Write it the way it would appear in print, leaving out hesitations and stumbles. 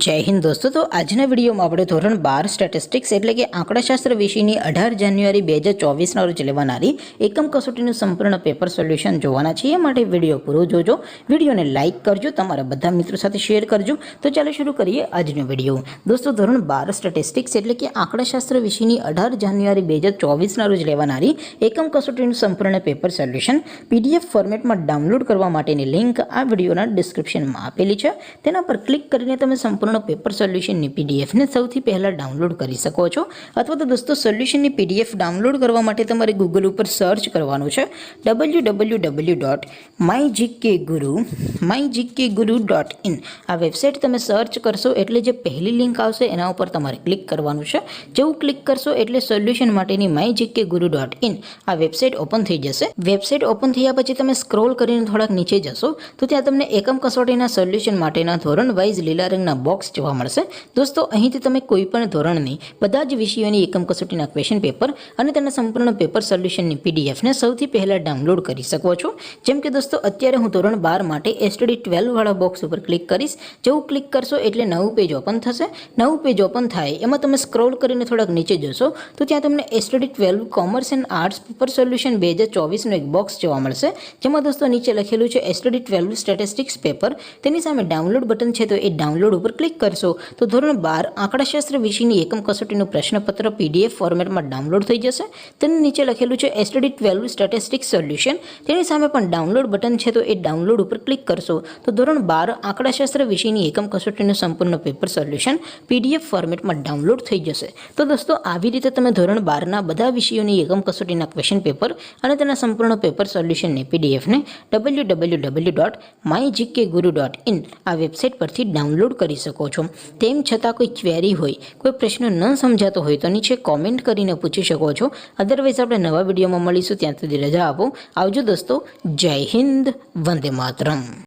जय हिंद दोस्तों। तो आजना वीडियो में આપણે ધોરણ 12 સ્ટેટિસ્ટિક્સ એટલે કે આંકડાશાસ્ત્ર વિષયની 18 જાન્યુઆરી 2024 ના રોજ લેવાનારી એકમ કસોટીનું સંપૂર્ણ પેપર સોલ્યુશન જોવાના છીએ। માટે વિડિયો પૂરો જોજો, વિડિયોને લાઈક કરજો, તમારા બધા મિત્રો સાથે શેર કરજો। તો ચાલો શરૂ કરીએ આજનો વિડિયો। દોસ્તો ધોરણ 12 સ્ટેટિસ્ટિક્સ એટલે કે આંકડાશાસ્ત્ર વિષયની 18 જાન્યુઆરી 2024 ના રોજ લેવાનારી એકમ કસોટીનું સંપૂર્ણ પેપર સોલ્યુશન PDF ફોર્મેટમાં ડાઉનલોડ કરવા માટેની લિંક આ વિડિયોના ડિસ્ક્રિપ્શનમાં આપેલી છે। તેના પર ક્લિક કરીને તમે સંપૂર્ણ પેપર સોલ્યુશનની PDF ને સૌથી પહેલા ડાઉનલોડ કરી શકો છો। અથવા તો દોસ્તો સોલ્યુશનની PDF ડાઉનલોડ કરવા માટે તમારે ગૂગલ ઉપર સર્ચ કરવાનું છે www.mygkguru.in। આ વેબસાઇટ તમે સર્ચ કરશો એટલે જે પહેલી લિંક આવશે એના ઉપર તમારે ક્લિક કરવાનું છે। જેવું ક્લિક કરશો એટલે સોલ્યુશન માટેની mygkguru.in આ વેબસાઇટ ઓપન થઈ જશે। વેબસાઇટ ઓપન થયા પછી તમે સ્ક્રોલ કરીને થોડાક નીચે જશો તો ત્યાં તમને એકમ કસોટીના સોલ્યુશન માટેના ધોરણ વાઇઝ લીલા રંગના બોક્સ જોવા મળશે। દોસ્તો અહીંથી તમે કોઈ પણ ધોરણની બધા જ વિષયોની એકમ કસોટીના ક્વેશ્ચન પેપર અને તેના સંપૂર્ણ પેપર સોલ્યુશનની PDF ને સૌથી પહેલા ડાઉનલોડ કરી શકો છો। જેમ કે દોસ્તો અત્યારે હું ધોરણ 12 માટે STD 12 વાળા બોક્સ ઉપર ક્લિક કરીશ। જેવું ક્લિક કરશો એટલે નવું પેજ ઓપન થશે। નવું પેજ ઓપન થાય એમાં તમે સ્ક્રોલ કરીને થોડાક નીચે જશો તો ત્યાં તમને STD 12 commerce and arts paper solution 2024 નું એક બોક્સ જોવા મળશે। જેમાં દોસ્તો નીચે લખેલું છે STD 12 સ્ટેટિસ્ટિક્સ પેપર। તેની સામે ડાઉનલોડ બટન છે તો એ ડાઉનલોડ ઉપર ક્લિક કરશો તો ધોરણ 12 આંકડાશાસ્ત્ર વિષયની એકમ કસોટીનું પ્રશ્નપત્ર PDF ફોર્મેટમાં ડાઉનલોડ થઈ જશે। તેની નીચે લખેલું છે STD 12 સ્ટેટિસ્ટિક્સ સોલ્યુશન। તેની સામે પણ ડાઉનલોડ બટન છે તો એ ડાઉનલોડ ઉપર ક્લિક કરશો તો ધોરણ 12 આંકડાશાસ્ત્ર વિષયની એકમ કસોટીનું સંપૂર્ણ પેપર સોલ્યુશન PDF ફોર્મેટમાં ડાઉનલોડ થઈ જશે। તો દોસ્તો આવી રીતે તમે ધોરણ 12ના બધા વિષયોની એકમ કસોટીના ક્વેશ્ચન પેપર અને તેના સંપૂર્ણ પેપર સોલ્યુશનની PDF ને www.mygkguru.in આ વેબસાઇટ પરથી ડાઉનલોડ કરી શકો છો। તેમ છતાં કોઈ ક્વેરી હોય, કોઈ પ્રશ્ન ન સમજાતો હોય તો નીચે કોમેન્ટ કરીને પૂછી શકો છો। અધરવાઇઝ આપણે નવા વિડીયોમાં મળીશું, ત્યાં સુધી રજા આપો। આવજો દોસ્તો, જય હિન્દ, વંદે માતરમ।